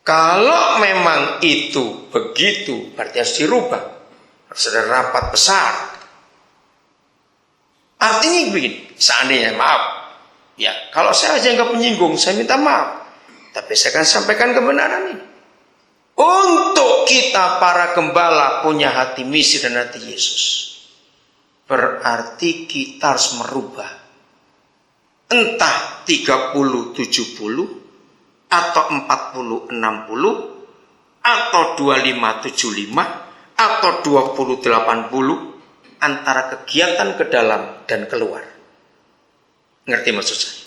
Kalau memang itu begitu, berarti harus dirubah. Harus ada rapat besar. Artinya begini, seandainya maaf, ya kalau saya aja nggak menyinggung, saya minta maaf. Tapi saya akan sampaikan kebenaran ini. Untuk kita para gembala punya hati misi dan hati Yesus, berarti kita harus merubah. Entah 30-70, atau 40-60, atau 25-75, atau 20-80, antara kegiatan ke dalam dan keluar. Ngerti maksud saya?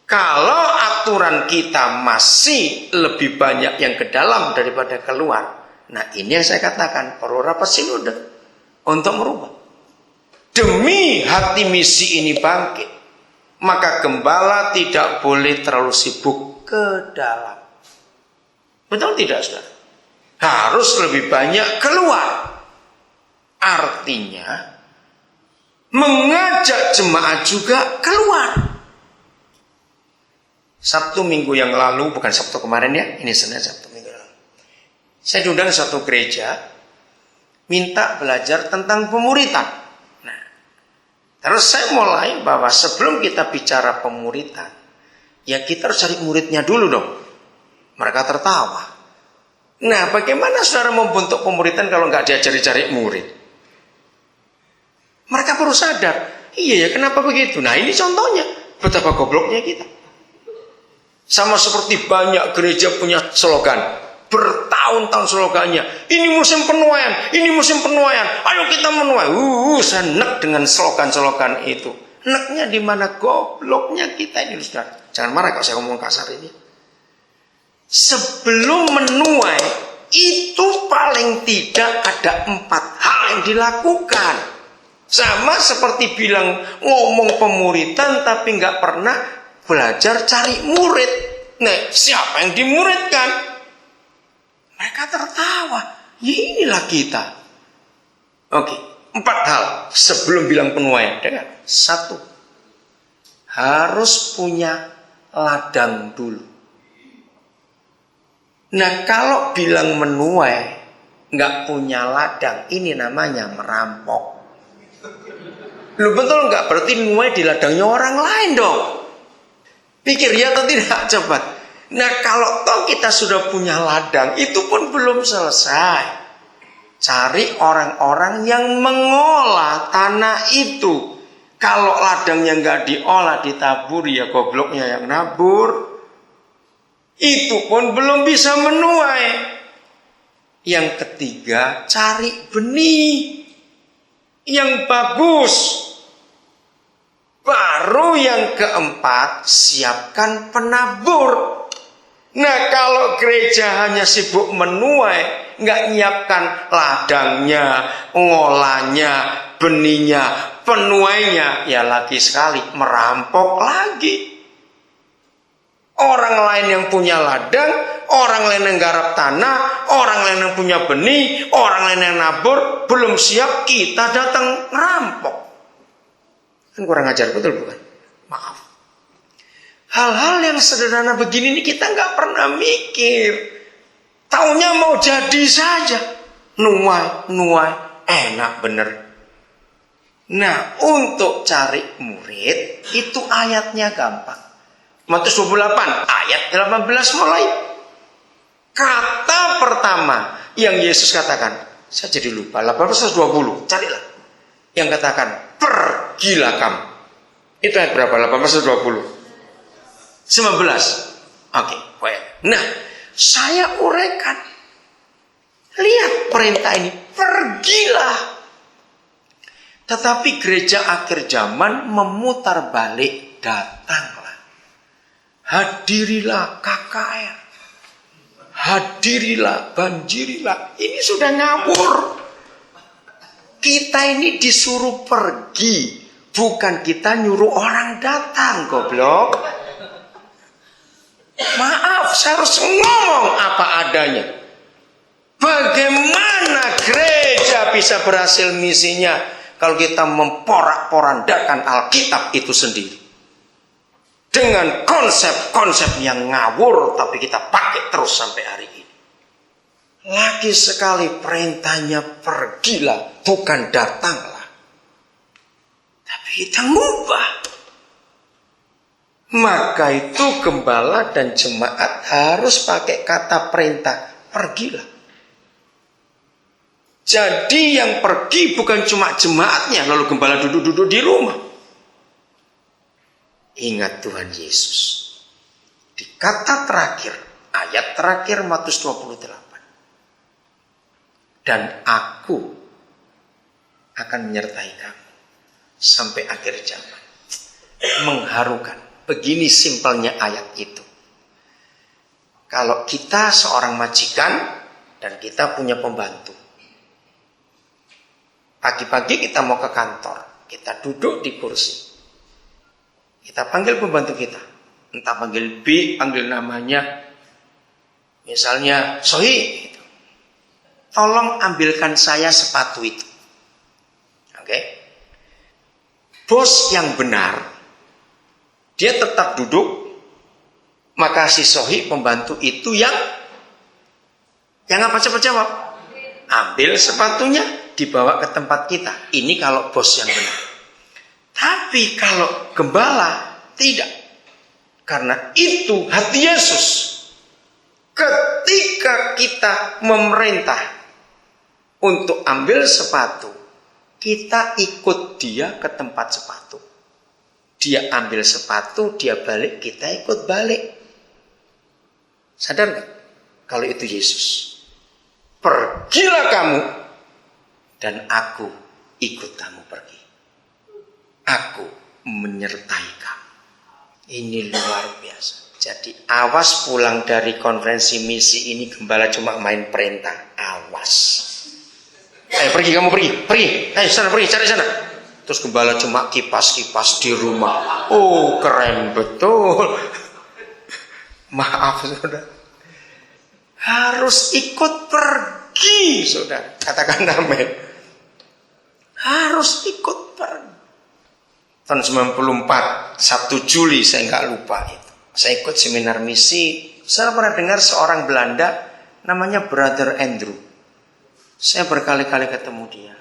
Kalau aturan kita masih lebih banyak yang ke dalam daripada keluar, nah ini yang saya katakan, perlu rapat sinode untuk merubah. Demi hati misi ini bangkit, maka gembala tidak boleh terlalu sibuk ke dalam. Betul tidak, saudara? Harus lebih banyak keluar. Artinya mengajak jemaat juga keluar. Sabtu minggu yang lalu, bukan Sabtu kemarin ya, ini Senin Sabtu minggu lalu, saya diundang satu gereja minta belajar tentang pemuritan. Nah, terus saya mulai bahwa sebelum kita bicara pemuritan, ya kita harus cari muridnya dulu dong. Mereka tertawa. Nah, bagaimana saudara membentuk pemuritan kalau nggak diajari cari murid? Mereka perlu sadar, iya ya kenapa begitu? Nah ini contohnya, betapa gobloknya kita. Sama seperti banyak gereja punya slogan, bertahun-tahun slogannya, ini musim penuaian, ini musim penuaian, ayo kita menuai. Saya nek dengan slogan-slogan itu. Neknya di mana? Gobloknya kita ini, saudara. Jangan marah kalau saya ngomong kasar ini. Sebelum menuai, itu paling tidak ada 4 hal yang dilakukan. Sama seperti bilang ngomong pemuritan tapi nggak pernah belajar cari murid. Nah, siapa yang dimuridkan? Mereka tertawa. Ya inilah kita. Oke, 4 hal sebelum bilang penuaian. Dengar. 1, harus punya ladang dulu. Nah, kalau bilang menuai nggak punya ladang, ini namanya merampok. Lu betul nggak? Berarti nuai di ladangnya orang lain dong. Pikir ya atau tidak? Coba. Nah, kalau toh kita sudah punya ladang, itu pun belum selesai. Cari orang-orang yang mengolah tanah itu. Kalau ladangnya nggak diolah, ditabur, ya gobloknya yang nabur. Itu pun belum bisa menuai. Yang ketiga, cari benih yang bagus. Baru yang keempat, siapkan penabur. Nah, kalau gereja hanya sibuk menuai, nggak nyiapkan ladangnya, ngolahnya, benihnya, penuainya, ya lagi sekali merampok lagi. Orang lain yang punya ladang, orang lain yang garap tanah, orang lain yang punya benih, orang lain yang nabur, belum siap, kita datang ngerampok. Kan kurang ajar, betul bukan? Maaf. Hal-hal yang sederhana begini ini kita nggak pernah mikir. Taunya mau jadi saja. Nuai, enak bener. Nah, untuk cari murid, itu ayatnya gampang. Matius 28, ayat 18 mulai. Kata pertama yang Yesus katakan, saya jadi lupa, 18-20, carilah. Yang katakan, pergilah kamu. Itu ayat berapa? 18-20. 19. Oke, baik. Nah, saya uraikan. Lihat perintah ini, pergilah. Tetapi gereja akhir zaman memutar balik, datanglah. Hadirilah KKR. Hadirilah, banjirilah. Ini sudah ngawur. Kita ini disuruh pergi, bukan kita nyuruh orang datang, goblok. Maaf, saya harus ngomong apa adanya. Bagaimana gereja bisa berhasil misinya kalau kita memporak-porandakan Alkitab itu sendiri? Dengan konsep-konsep yang ngawur, tapi kita pakai terus sampai hari ini. Lagi sekali perintahnya pergilah, bukan datanglah. Tapi kita ngubah. Maka itu gembala dan jemaat harus pakai kata perintah, pergilah. Jadi yang pergi bukan cuma jemaatnya, lalu gembala duduk-duduk di rumah. Ingat Tuhan Yesus. Di kata terakhir, ayat terakhir Matius 28. Dan aku akan menyertai kamu sampai akhir zaman. Mengharukan. Begini simpelnya ayat itu. Kalau kita seorang majikan dan kita punya pembantu. Pagi-pagi kita mau ke kantor. Kita duduk di kursi. Kita panggil pembantu kita. Entah panggil B, panggil namanya. Misalnya Sohi. Tolong ambilkan saya sepatu itu. Oke. Bos yang benar, dia tetap duduk. Maka si Sohi pembantu itu yang apa cepat jawab? Ambil sepatunya, dibawa ke tempat kita. Ini kalau bos yang benar. Tapi kalau gembala tidak. Karena itu hati Yesus. Ketika kita memerintah untuk ambil sepatu, kita ikut dia ke tempat sepatu. Dia ambil sepatu, dia balik, kita ikut balik. Sadar gak? Kalau itu Yesus. Pergilah kamu, dan aku ikut kamu pergi. Aku menyertai kamu. Ini luar biasa. Jadi awas pulang dari konferensi misi ini gembala cuma main perintah. Awas. Ayo pergi, kamu pergi. Ayo sana pergi, cari sana. Terus gembala cuma kipas-kipas di rumah. Oh, keren betul. Maaf, saudara. Harus ikut pergi, saudara. Katakan amin. Harus ikut pergi. Tahun 94, 1 Juli, saya nggak lupa itu. Saya ikut seminar misi. Saya pernah dengar seorang Belanda namanya Brother Andrew. Saya berkali-kali ketemu dia.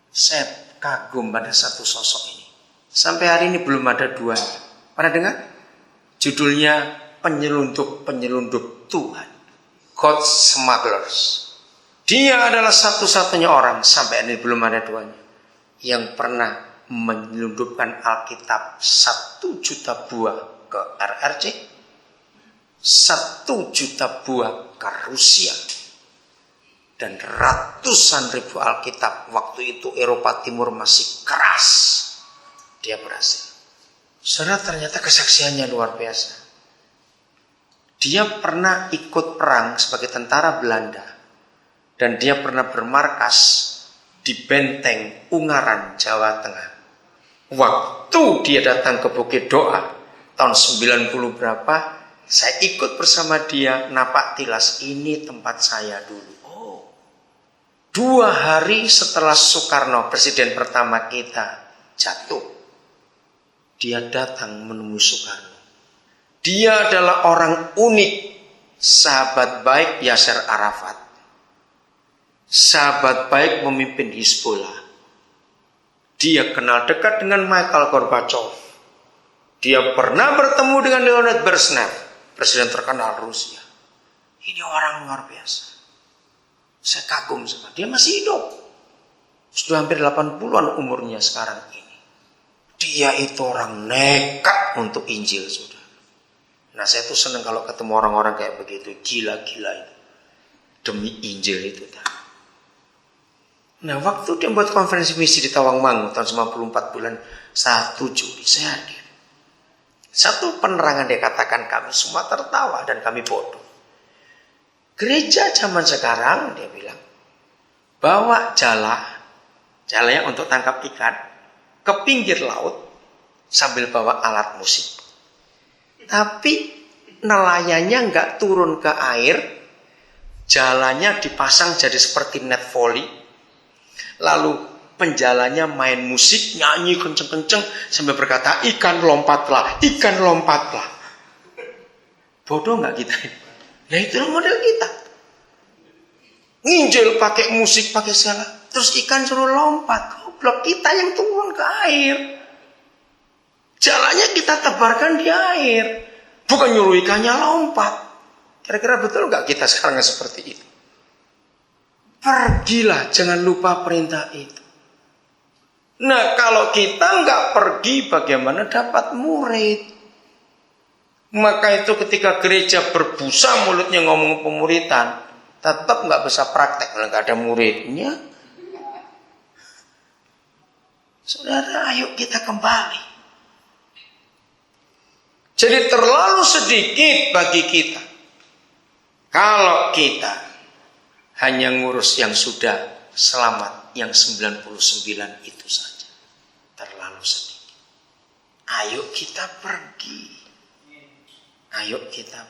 Saya kagum pada satu sosok ini. Sampai hari ini belum ada duanya. Pernah dengar? Judulnya Penyelundup Tuhan. God Smugglers. Dia adalah satu-satunya orang, sampai ini belum ada duanya, yang pernah menyelundupkan Alkitab 1 juta buah ke RRC, 1 juta buah ke Rusia, dan ratusan ribu Alkitab. Waktu itu Eropa Timur masih keras. Dia berhasil. Saudara, ternyata kesaksiannya luar biasa. Dia pernah ikut perang sebagai tentara Belanda. Dan dia pernah bermarkas di Benteng Ungaran, Jawa Tengah. Waktu dia datang ke Bukit Doa tahun 90 berapa, saya ikut bersama dia napak tilas, ini tempat saya dulu. 2 hari setelah Soekarno, presiden pertama kita, jatuh, dia datang menemui Soekarno. Dia adalah orang unik, sahabat baik Yasser Arafat, sahabat baik memimpin Hizbullah. Dia kenal dekat dengan Mikhail Gorbachev. Dia pernah bertemu dengan Leonid Brezhnev, presiden terkenal Rusia. Ini orang luar biasa. Saya kagum sama dia, masih hidup. Sudah hampir 80-an umurnya sekarang ini. Dia itu orang nekat untuk Injil, saudara. Nah, saya tuh senang kalau ketemu orang-orang kayak begitu, gila-gila itu. Demi Injil itu. Nah, waktu dia buat konferensi misi di Tawangmangu tahun 94 bulan 1 Juli, saya hadir. Satu penerangan dia katakan, kami semua tertawa dan kami bodoh. Gereja zaman sekarang, dia bilang, bawa jala yang untuk tangkap ikan ke pinggir laut sambil bawa alat musik. Tapi nelayannya nggak turun ke air, jalannya dipasang jadi seperti net volley. Lalu penjalanya main musik, nyanyi kenceng-kenceng sambil berkata, ikan lompatlah, ikan lompatlah. Bodoh nggak kita? Nah, itulah model kita. Nginjil pakai musik, pakai segala. Terus ikan suruh lompat. Goblok, kita yang turun ke air. Jalannya kita tebarkan di air. Bukan nyuruh ikannya lompat. Kira-kira betul nggak kita sekarang seperti itu? Pergilah, jangan lupa perintah itu. Nah, kalau kita nggak pergi, bagaimana dapat murid? Maka itu ketika gereja berbusa mulutnya ngomong pemuritan, tetap nggak bisa praktek kalau nggak ada muridnya. Saudara, ayo kita kembali. Jadi terlalu sedikit bagi kita kalau kita hanya ngurus yang sudah selamat, yang 99 itu saja. Terlalu sedikit. Ayo kita pergi. Ayo kita